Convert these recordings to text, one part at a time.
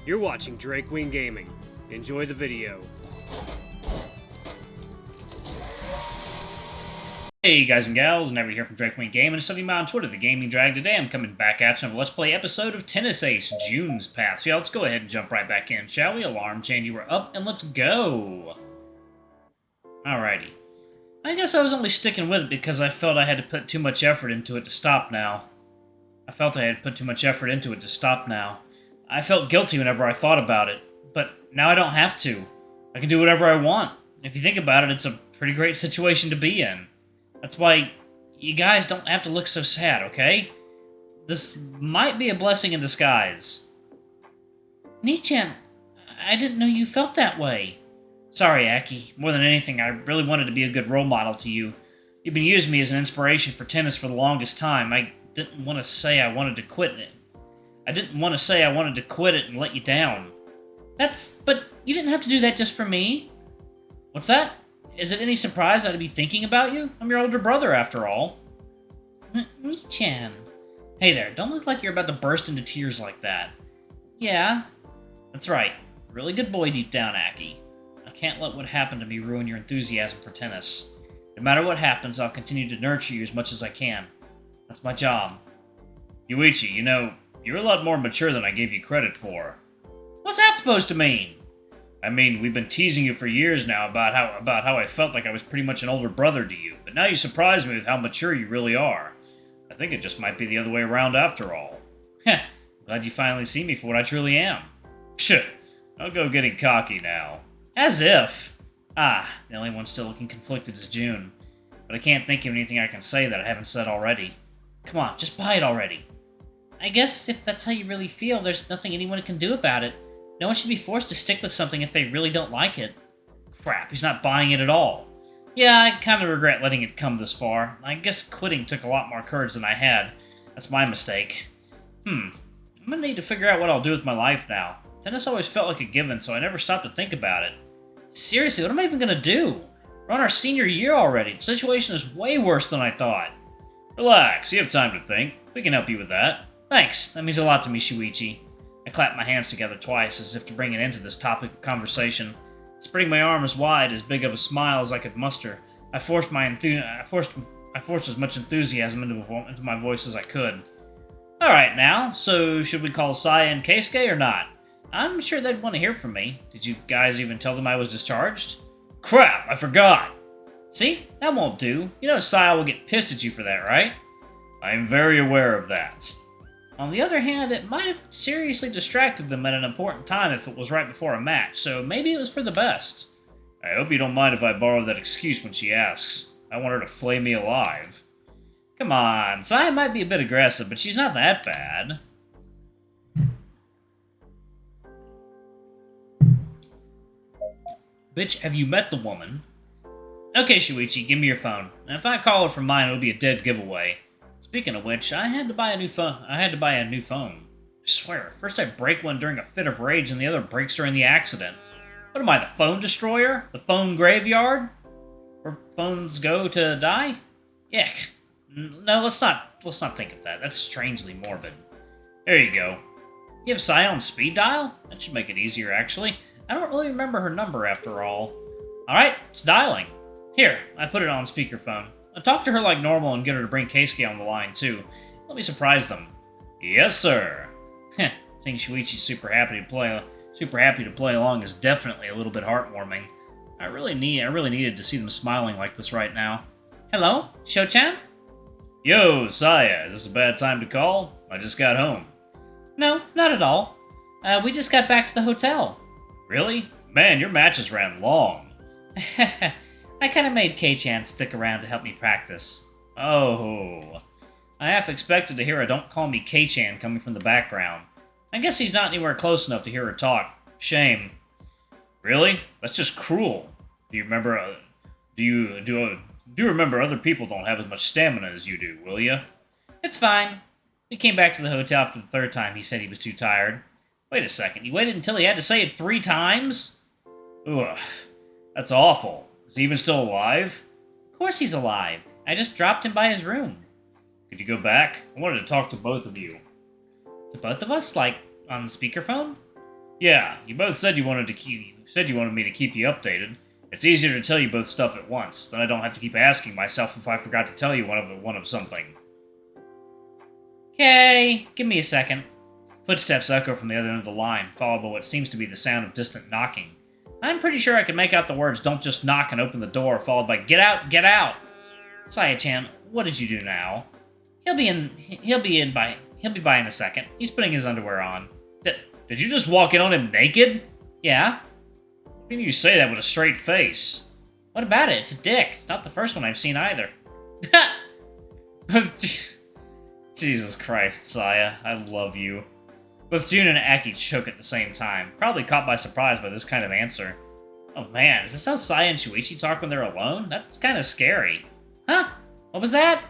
You're watching Drake Wing Gaming. Enjoy the video. Hey guys and gals, Never here from Drake Wing Gaming, and something on Twitter, The Gaming Drag. Today I'm coming back at you on a Let's Play episode of Tennis Ace, June's Path. So yeah, let's go ahead and jump right back in, shall we? Alarm chain, you were up, and let's go! Alrighty. I guess I was only sticking with it because I felt I had to put too much effort into it to stop now. I felt guilty whenever I thought about it, but now I don't have to. I can do whatever I want. If you think about it, it's a pretty great situation to be in. That's why you guys don't have to look so sad, okay? This might be a blessing in disguise. Nichan, I didn't know you felt that way. Sorry, Aki. More than anything, I really wanted to be a good role model to you. You've been using me as an inspiration for tennis for the longest time. I didn't want to say I wanted to quit it. And let you down. But you didn't have to do that just for me. What's that? Is it any surprise I'd be thinking about you? I'm your older brother, after all. Mi-chan. Hey there, don't look like you're about to burst into tears like that. Yeah. That's right. Really good boy deep down, Aki. I can't let what happened to me ruin your enthusiasm for tennis. No matter what happens, I'll continue to nurture you as much as I can. That's my job. Yuuichi, you know, you're a lot more mature than I gave you credit for. What's that supposed to mean? I mean, we've been teasing you for years now about how I felt like I was pretty much an older brother to you, but now you surprise me with how mature you really are. I think it just might be the other way around after all. Heh, glad you finally see me for what I truly am. Pshh, I'll go getting cocky now. As if. The only one still looking conflicted is June. But I can't think of anything I can say that I haven't said already. Come on, just buy it already. I guess if that's how you really feel, there's nothing anyone can do about it. No one should be forced to stick with something if they really don't like it. Crap, he's not buying it at all. Yeah, I kind of regret letting it come this far. I guess quitting took a lot more courage than I had. That's my mistake. I'm gonna need to figure out what I'll do with my life now. Tennis always felt like a given, so I never stopped to think about it. Seriously, what am I even gonna do? We're on our senior year already. The situation is way worse than I thought. Relax, you have time to think. We can help you with that. Thanks, that means a lot to me, Yuuichi. I clapped my hands together twice, as if to bring an end to this topic of conversation. Spreading my arm as wide, as big of a smile as I could muster, I forced as much enthusiasm into my voice as I could. Alright now, so should we call Saya and Keisuke or not? I'm sure they'd want to hear from me. Did you guys even tell them I was discharged? Crap, I forgot! See? That won't do. You know Saya will get pissed at you for that, right? I am very aware of that. On the other hand, it might have seriously distracted them at an important time if it was right before a match, so maybe it was for the best. I hope you don't mind if I borrow that excuse when she asks. I want her to flay me alive. Come on, Saya might be a bit aggressive, but she's not that bad. Bitch, have you met the woman? Okay, Yuuichi, give me your phone. And if I call her from mine, it'll be a dead giveaway. Speaking of which, I had to buy a new phone. I swear, first I break one during a fit of rage, and the other breaks during the accident. What am I, the phone destroyer? The phone graveyard? Where phones go to die? Yuck. No, let's not think of that. That's strangely morbid. There you go. You have Saya on speed dial? That should make it easier, actually. I don't really remember her number after all. Alright, it's dialing. Here, I put it on speakerphone. I'll talk to her like normal and get her to bring Keisuke on the line, too. Let me surprise them. Yes, sir. Heh, seeing Yuuichi's super happy to play along is definitely a little bit heartwarming. I really needed to see them smiling like this right now. Hello, Sho-chan? Yo, Saya, is this a bad time to call? I just got home. No, not at all. We just got back to the hotel. Really? Man, your matches ran long. I kind of made K-chan stick around to help me practice. Oh. I half expected to hear a "don't call me K-chan" coming from the background. I guess he's not anywhere close enough to hear her talk. Shame. Really? That's just cruel. Do you remember, do you remember other people don't have as much stamina as you do, will ya? It's fine. We came back to the hotel after the third time he said he was too tired. Wait a second, you waited until he had to say it 3 times? Ugh, that's awful. Is he even still alive? Of course he's alive. I just dropped him by his room. Could you go back? I wanted to talk to both of you. To both of us? Like, on speakerphone? Yeah, you both said you wanted me to keep you updated. It's easier to tell you both stuff at once, then I don't have to keep asking myself if I forgot to tell you one of something. Okay, give me a second. Footsteps echo from the other end of the line, followed by what seems to be the sound of distant knocking. I'm pretty sure I can make out the words, "Don't just knock and open the door," followed by, "Get out, get out!" Saya-chan, what did you do now? He'll be by in a second. He's putting his underwear on. Did you just walk in on him naked? Yeah. How can you say that with a straight face? What about it? It's a dick. It's not the first one I've seen either. Jesus Christ, Saya. I love you. Both June and Aki choke at the same time, probably caught by surprise by this kind of answer. Oh man, is this how Saya and Yuuichi talk when they're alone? That's kind of scary. Huh? What was that?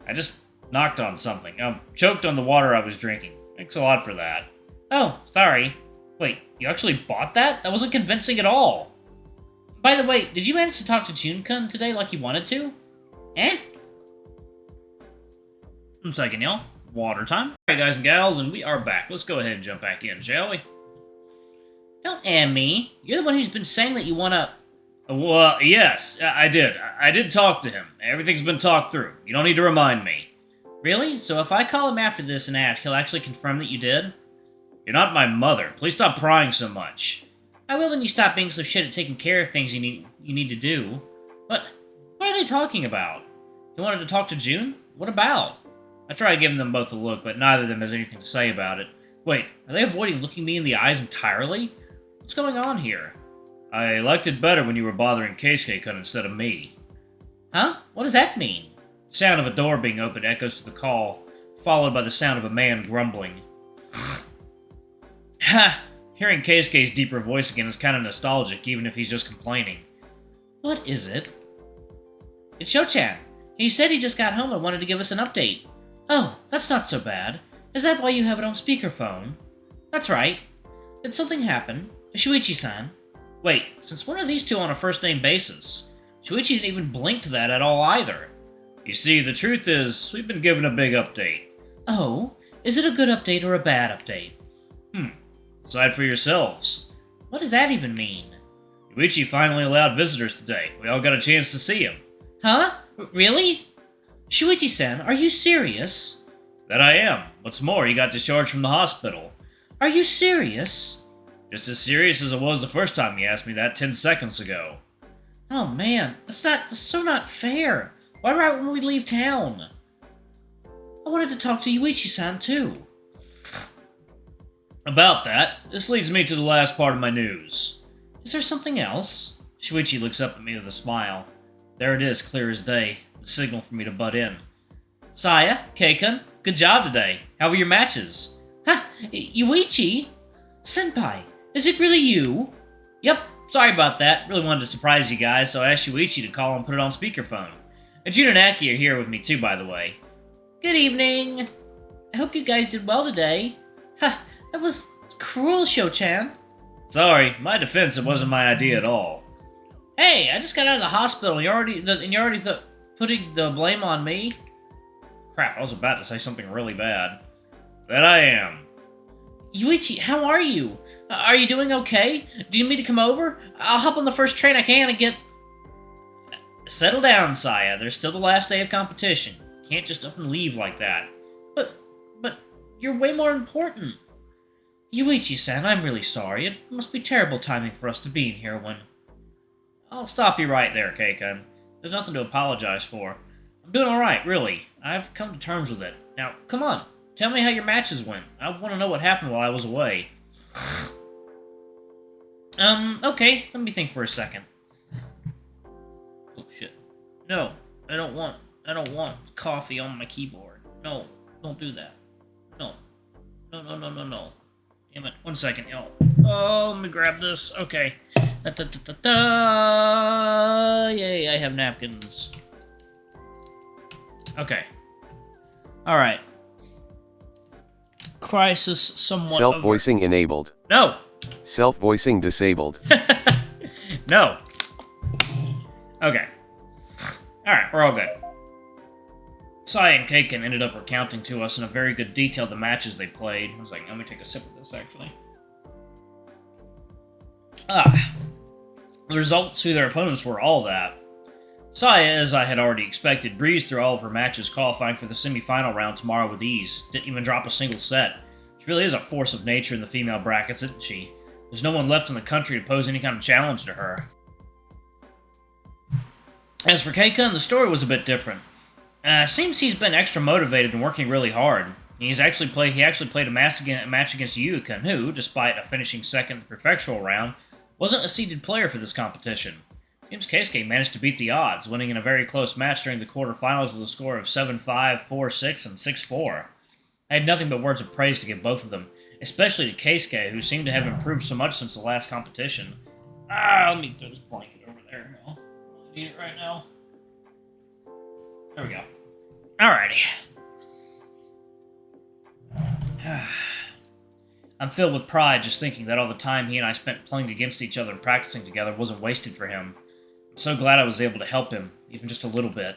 I just knocked on something. Choked on the water I was drinking. Thanks a lot for that. Oh, sorry. Wait, you actually bought that? That wasn't convincing at all. By the way, did you manage to talk to Jun-kun today like you wanted to? Eh? 1 second, y'all. Water time. Alright, guys and gals, and we are back. Let's go ahead and jump back in, shall we? Don't me. You're the one who's been saying that you wanna... Well, yes, I did. I did talk to him. Everything's been talked through. You don't need to remind me. Really? So if I call him after this and ask, he'll actually confirm that you did? You're not my mother. Please stop prying so much. I will when you stop being so shit at taking care of things you need to do. What are they talking about? You wanted to talk to June? What about? I try giving them both a look, but neither of them has anything to say about it. Wait, are they avoiding looking me in the eyes entirely? What's going on here? I liked it better when you were bothering Keisuke-kun instead of me. Huh? What does that mean? The sound of a door being opened echoes to the call, followed by the sound of a man grumbling. Ha! Hearing Keisuke's deeper voice again is kind of nostalgic, even if he's just complaining. What is it? It's Sho-chan. He said he just got home and wanted to give us an update. Oh, that's not so bad. Is that why you have it on speakerphone? That's right. Did something happen? Shuichi-san? Wait, since when are these two on a first-name basis? Shuichi didn't even blink to that at all either. You see, the truth is, we've been given a big update. Oh? Is it a good update or a bad update? Decide for yourselves. What does that even mean? Yuuichi finally allowed visitors today. We all got a chance to see him. Huh? Really? Shuichi-san, are you serious? That I am. What's more, he got discharged from the hospital. Are you serious? Just as serious as it was the first time you asked me that 10 seconds ago. Oh man, that's so not fair. Why right when we leave town? I wanted to talk to Yuichi-san too. About that, this leads me to the last part of my news. Is there something else? Shuichi looks up at me with a smile. There it is, clear as day. The signal for me to butt in. Saya, Keikun, good job today. How were your matches? Ha! Yuichi? Senpai, is it really you? Yep, sorry about that. Really wanted to surprise you guys, so I asked Yuichi to call and put it on speakerphone. And Jun and Aki are here with me too, by the way. Good evening. I hope you guys did well today. Ha! That was cruel, Sho-chan. Sorry, my defense, it wasn't my idea at all. Hey, I just got out of the hospital, and you're already putting the blame on me? Crap, I was about to say something really bad. That I am. Yuichi, how are you? Are you doing okay? Do you need me to come over? I'll hop on the first train I can and get... Settle down, Saya. There's still the last day of competition. You can't just up and leave like that. But you're way more important. Yuichi-san, I'm really sorry. It must be terrible timing for us to be in here when... I'll stop you right there, Keikun. There's nothing to apologize for. I'm doing alright, really. I've come to terms with it. Now, come on. Tell me how your matches went. I want to know what happened while I was away. Okay. Let me think for a second. Oh, shit. No, I don't want coffee on my keyboard. No, don't do that. No. No. Damn it. 1 second, y'all. Oh, let me grab this. Okay. Yay, I have napkins. Okay. Alright. Crisis somewhat Self-voicing enabled. No! Self-voicing disabled. No. Okay. Alright, we're all good. Sai and Keikun ended up recounting to us in a very good detail the matches they played. I was like, let me take a sip of this, actually. The results, who their opponents were, all that. Saya, as I had already expected, breezed through all of her matches, qualifying for the semi-final round tomorrow with ease. Didn't even drop a single set. She really is a force of nature in the female brackets, isn't she? There's no one left in the country to pose any kind of challenge to her. As for Keikun, the story was a bit different. Seems he's been extra motivated and working really hard. He actually played a match against Yuuichi, who, despite finishing second in the prefectural round, wasn't a seeded player for this competition. Seems Keisuke managed to beat the odds, winning in a very close match during the quarterfinals with a score of 7-5, 4-6, and 6-4. I had nothing but words of praise to give both of them, especially to Keisuke, who seemed to have improved so much since the last competition. Let me throw this blanket over there. No, I need it right now. There we go. Alrighty. I'm filled with pride just thinking that all the time he and I spent playing against each other and practicing together wasn't wasted for him. I'm so glad I was able to help him, even just a little bit.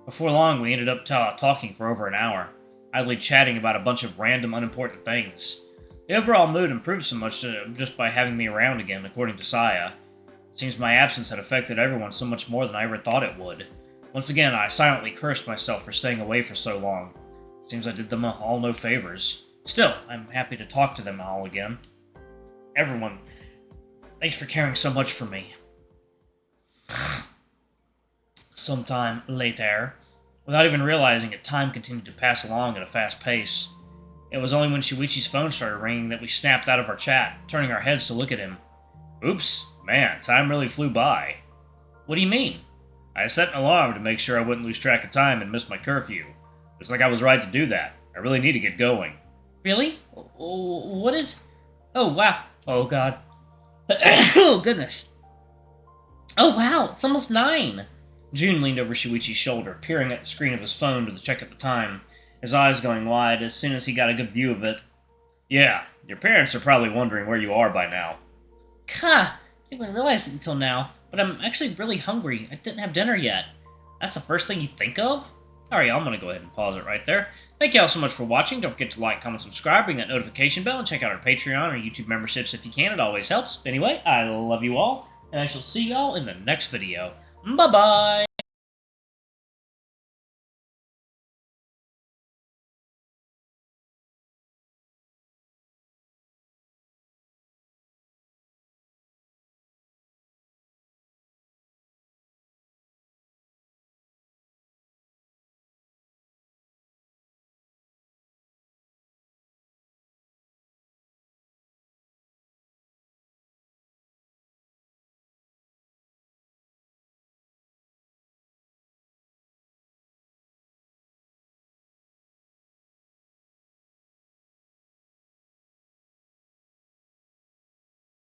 Before long, we ended up talking for over an hour, idly chatting about a bunch of random, unimportant things. The overall mood improved so much just by having me around again, according to Saya. It seems my absence had affected everyone so much more than I ever thought it would. Once again, I silently cursed myself for staying away for so long. It seems I did them all no favors. Still, I'm happy to talk to them all again. Everyone, thanks for caring so much for me. Sometime later, without even realizing it, time continued to pass along at a fast pace. It was only when Yuuichi's phone started ringing that we snapped out of our chat, turning our heads to look at him. Oops, man, time really flew by. What do you mean? I set an alarm to make sure I wouldn't lose track of time and miss my curfew. Looks like I was right to do that. I really need to get going. Really? What is... Oh, wow. Oh, God. Oh, goodness. Oh, wow. It's almost 9. Jun leaned over Yuuichi's shoulder, peering at the screen of his phone to check at the time, his eyes going wide as soon as he got a good view of it. Yeah, your parents are probably wondering where you are by now. I didn't even realize it until now, but I'm actually really hungry. I didn't have dinner yet. That's the first thing you think of? Alright, I'm going to go ahead and pause it right there. Thank you all so much for watching. Don't forget to like, comment, subscribe, ring that notification bell, and check out our Patreon or YouTube memberships if you can. It always helps. But anyway, I love you all, and I shall see you all in the next video. Bye-bye!